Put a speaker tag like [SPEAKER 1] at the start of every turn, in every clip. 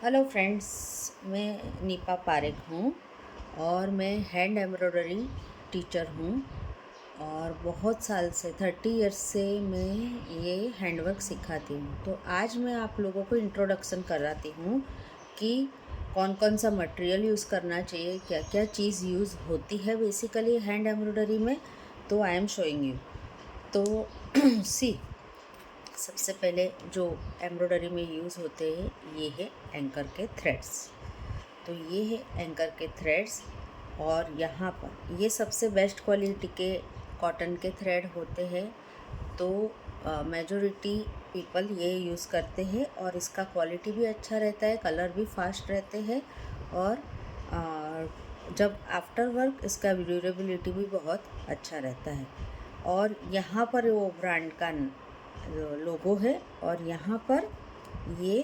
[SPEAKER 1] Hello friends, मैं Nipah Parekh हूँ और मैं हैंड एम्ब्रॉयडरी टीचर हूँ और बहुत साल से 30 इयर्स से मैं ये हैंडवर्क सिखाती हूँ। तो आज मैं आप लोगों को इंट्रोडक्शन कराती हूँ कि कौन कौन सा मटेरियल यूज़ करना चाहिए, क्या क्या चीज़ यूज़ होती है बेसिकली हैंड एम्ब्रॉयडरी में। तो आई एम शोइंग यू। तो सी, सबसे पहले जो एम्ब्रॉयडरी में यूज़ होते हैं ये है एंकर के थ्रेड्स। तो ये है एंकर के थ्रेड्स और यहाँ पर ये सबसे बेस्ट क्वालिटी के कॉटन के थ्रेड होते हैं। तो मेजॉरिटी पीपल ये यूज़ करते हैं और इसका क्वालिटी भी अच्छा रहता है, कलर भी फास्ट रहते हैं और जब आफ्टर वर्क इसका ड्यूरेबिलिटी भी बहुत अच्छा रहता है। और यहाँ पर वो ब्रांड का लोगो है और यहाँ पर ये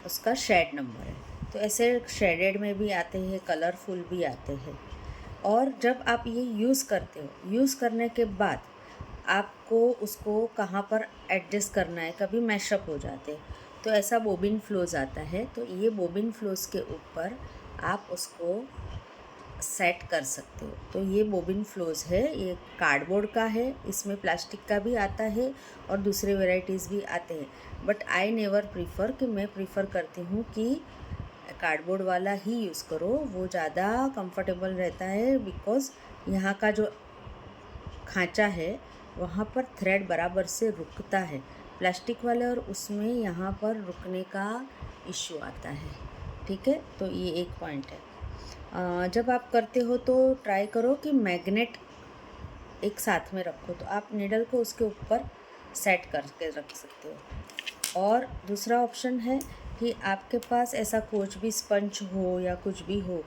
[SPEAKER 1] उसका शेड नंबर है। तो ऐसे शेडेड में भी आते हैं, कलरफुल भी आते हैं। और जब आप ये यूज़ करते हो, यूज़ करने के बाद आपको उसको कहाँ पर एडजस्ट करना है, कभी मैशअप हो जाते हैं तो ऐसा बोबिन फ्लोज आता है। तो ये बोबिन फ्लोज के ऊपर आप उसको सेट कर सकते हो। तो ये बोबिन फ्लोज है, ये कार्डबोर्ड का है, इसमें प्लास्टिक का भी आता है और दूसरे वेराइटीज़ भी आते हैं। बट आई नेवर प्रीफर कि मैं प्रीफर करती हूँ कि कार्डबोर्ड वाला ही यूज़ करो, वो ज़्यादा कंफर्टेबल रहता है। बिकॉज़ यहाँ का जो खांचा है वहाँ पर थ्रेड बराबर से रुकता है, प्लास्टिक वाले और उसमें यहाँ पर रुकने का इश्यू आता है। ठीक है, तो ये एक पॉइंट है। जब आप करते हो तो ट्राई करो कि मैग्नेट एक साथ में रखो, तो आप नीडल को उसके ऊपर सेट करके रख सकते हो। और दूसरा ऑप्शन है कि आपके पास ऐसा कुछ भी स्पंज हो या कुछ भी हो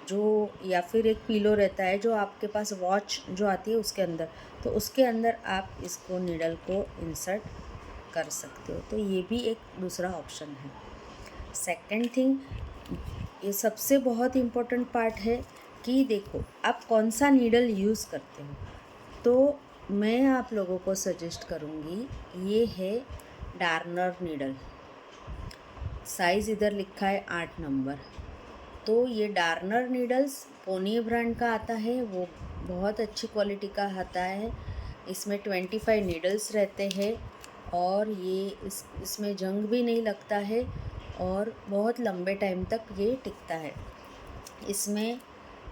[SPEAKER 1] जो, या फिर एक पिलो रहता है जो आपके पास वॉच जो आती है उसके अंदर, तो उसके अंदर आप इसको नीडल को इंसर्ट कर सकते हो। तो ये भी एक दूसरा ऑप्शन है। सेकंड थिंग, ये सबसे बहुत इम्पोर्टेंट पार्ट है कि देखो आप कौन सा नीडल यूज़ करते हो। तो मैं आप लोगों को सजेस्ट करूँगी, ये है डार्नर नीडल, साइज़ इधर लिखा है 8 नंबर। तो ये डार्नर नीडल्स पोनी ब्रांड का आता है, वो बहुत अच्छी क्वालिटी का आता है। इसमें 25 नीडल्स रहते हैं और ये इसमें जंग भी नहीं लगता है और बहुत लंबे टाइम तक ये टिकता है। इसमें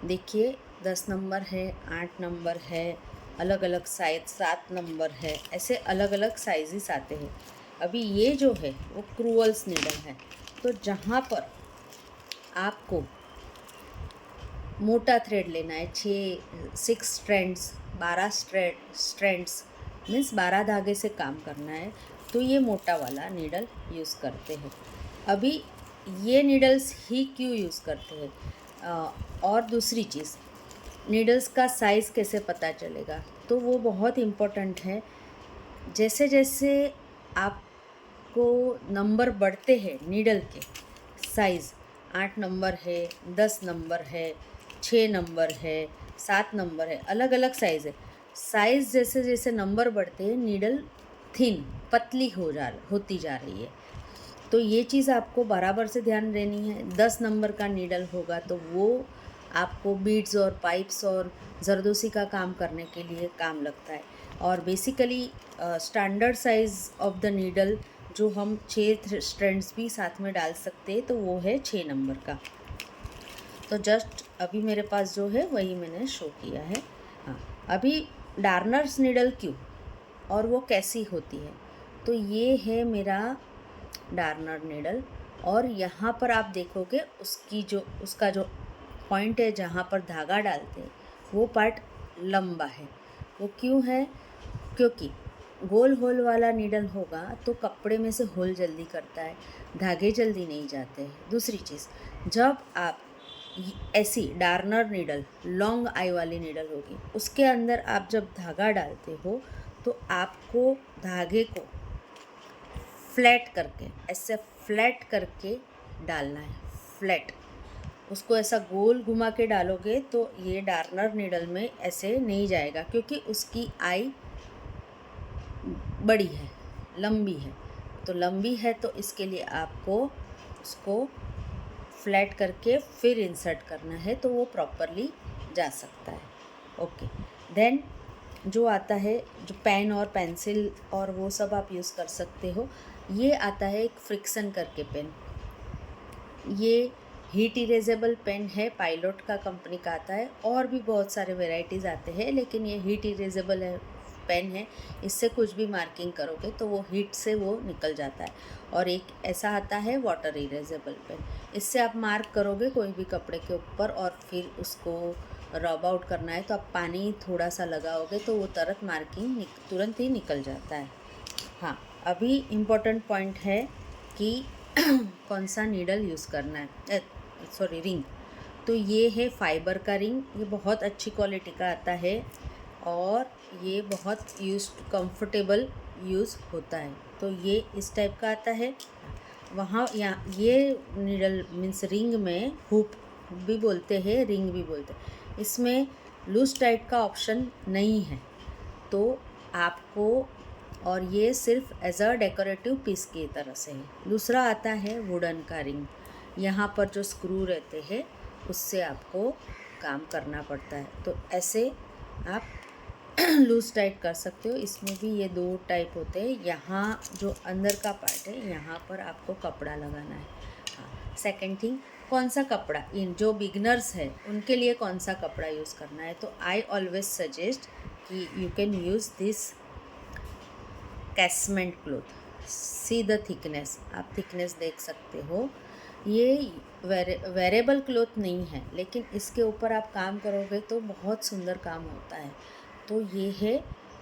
[SPEAKER 1] देखिए 10 नंबर है, 8 नंबर है, अलग अलग साइज 7 नंबर है, ऐसे अलग अलग साइजेस आते हैं। अभी ये जो है वो क्रूअल्स नीडल है। तो जहाँ पर आपको मोटा थ्रेड लेना है, 6 स्ट्रैंड्स, 12 स्ट्रैंड्स मीन्स 12 धागे से काम करना है, तो ये मोटा वाला नीडल यूज़ करते हैं। अभी ये नीडल्स ही क्यों यूज़ करते हैं? और दूसरी चीज़, नीडल्स का साइज़ कैसे पता चलेगा, तो वो बहुत इम्पोर्टेंट है। जैसे जैसे आपको नंबर बढ़ते हैं नीडल के, साइज़ 8 नंबर है, 10 नंबर है, 6 नंबर है, 7 नंबर है, अलग अलग साइज़ है। साइज़ जैसे जैसे नंबर बढ़ते हैं नीडल थिन पतली होती जा रही है। तो ये चीज़ आपको बराबर से ध्यान देनी है। 10 नंबर का नीडल होगा तो वो आपको बीड्स और पाइप्स और जरदोसी का काम करने के लिए काम लगता है। और basically standard size of the needle जो हम 6 स्ट्रैंड्स भी साथ में डाल सकते हैं, तो वो है 6 नंबर का। तो जस्ट अभी मेरे पास जो है वही मैंने शो किया है। हाँ, अभी डार्नर्स नीडल क्यों और वो कैसी होती है, तो ये है मेरा डार्नर नीडल। और यहाँ पर आप देखोगे उसका जो पॉइंट है जहाँ पर धागा डालते हैं वो पार्ट लंबा है। वो क्यों है? क्योंकि गोल होल वाला नीडल होगा तो कपड़े में से होल जल्दी करता है, धागे जल्दी नहीं जाते हैं। दूसरी चीज़, जब आप ऐसी डार्नर नीडल लॉन्ग आई वाली नीडल होगी, उसके अंदर आप जब धागा डालते हो तो आपको धागे को फ्लैट करके, ऐसे फ्लैट करके डालना है, फ्लैट। उसको ऐसा गोल घुमा के डालोगे तो ये डार्नर नीडल में ऐसे नहीं जाएगा, क्योंकि उसकी आई बड़ी है, लंबी है। तो लंबी है तो इसके लिए आपको उसको फ्लैट करके फिर इंसर्ट करना है तो वो प्रॉपरली जा सकता है। ओके, देन जो आता है, जो पेन और पेंसिल और वो सब आप यूज़ कर सकते हो। ये आता है एक फ्रिक्शन करके पेन। ये हीट इरेजेबल पेन है, पायलट का कंपनी का आता है। और भी बहुत सारे वेराइटीज़ आते हैं, लेकिन ये हीट इरेजेबल है पेन है। इससे कुछ भी मार्किंग करोगे तो वो हीट से वो निकल जाता है। और एक ऐसा आता है वाटर इरेजेबल पेन। इससे आप मार्क करोगे कोई भी कपड़े के ऊपर और फिर उसको रब आउट करना है तो आप पानी थोड़ा सा लगाओगे तो वो तुरंत ही निकल जाता है। हाँ, अभी इम्पोर्टेंट पॉइंट है कि कौन सा नीडल यूज़ करना है, सॉरी रिंग। तो ये है फाइबर का रिंग। ये बहुत अच्छी क्वालिटी का आता है और ये बहुत कंफर्टेबल यूज़ होता है। तो ये इस टाइप का आता है। वहाँ यहाँ ये नीडल मीन्स रिंग में हुप भी बोलते हैं, रिंग भी बोलते हैं। इसमें लूज टाइट का ऑप्शन नहीं है तो आपको, और ये सिर्फ एज अ डेकोरेटिव पीस की तरह से है। दूसरा आता है वुडन का रिंग। यहाँ पर जो स्क्रू रहते हैं उससे आपको काम करना पड़ता है। तो ऐसे आप लूज टाइट कर सकते हो। इसमें भी ये दो टाइप होते हैं। यहाँ जो अंदर का पार्ट है यहाँ पर आपको कपड़ा लगाना है। हाँ, सेकेंड थिंग, कौन सा कपड़ा, इन जो बिगनर्स है उनके लिए कौन सा कपड़ा यूज़ करना है, तो आई ऑलवेज सजेस्ट कि you can use this casement cloth. See the thickness, आप थिकनेस देख सकते हो। ये वेरेबल क्लोथ नहीं है, लेकिन इसके ऊपर आप काम करोगे तो बहुत सुंदर काम होता है। तो ये है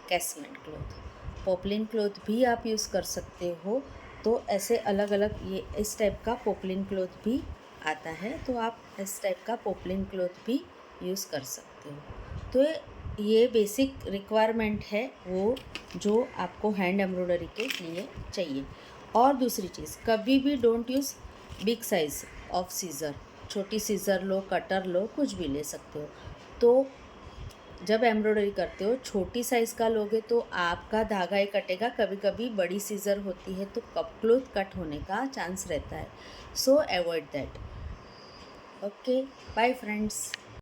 [SPEAKER 1] कैसमेंट क्लोथ। पोपलिन क्लोथ भी आप यूज़ कर सकते हो। तो ऐसे अलग अलग, ये इस टाइप का पोपलिन क्लोथ भी आता है, तो आप इस टाइप का पोपलिन क्लोथ भी यूज़ कर सकते हो। तो ये बेसिक रिक्वायरमेंट है वो जो आपको हैंड एम्ब्रॉयडरी के लिए चाहिए। और दूसरी चीज़, कभी भी don't use big size of scissor. छोटी सीज़र लो, कटर लो, कुछ भी ले सकते हो। तो जब एम्ब्रॉयडरी करते हो छोटी साइज़ का लोगे तो आपका धागा ही कटेगा। कभी कभी बड़ी सीज़र होती है तो कप क्लोथ कट होने का चांस रहता है। So avoid that. Okay, bye friends.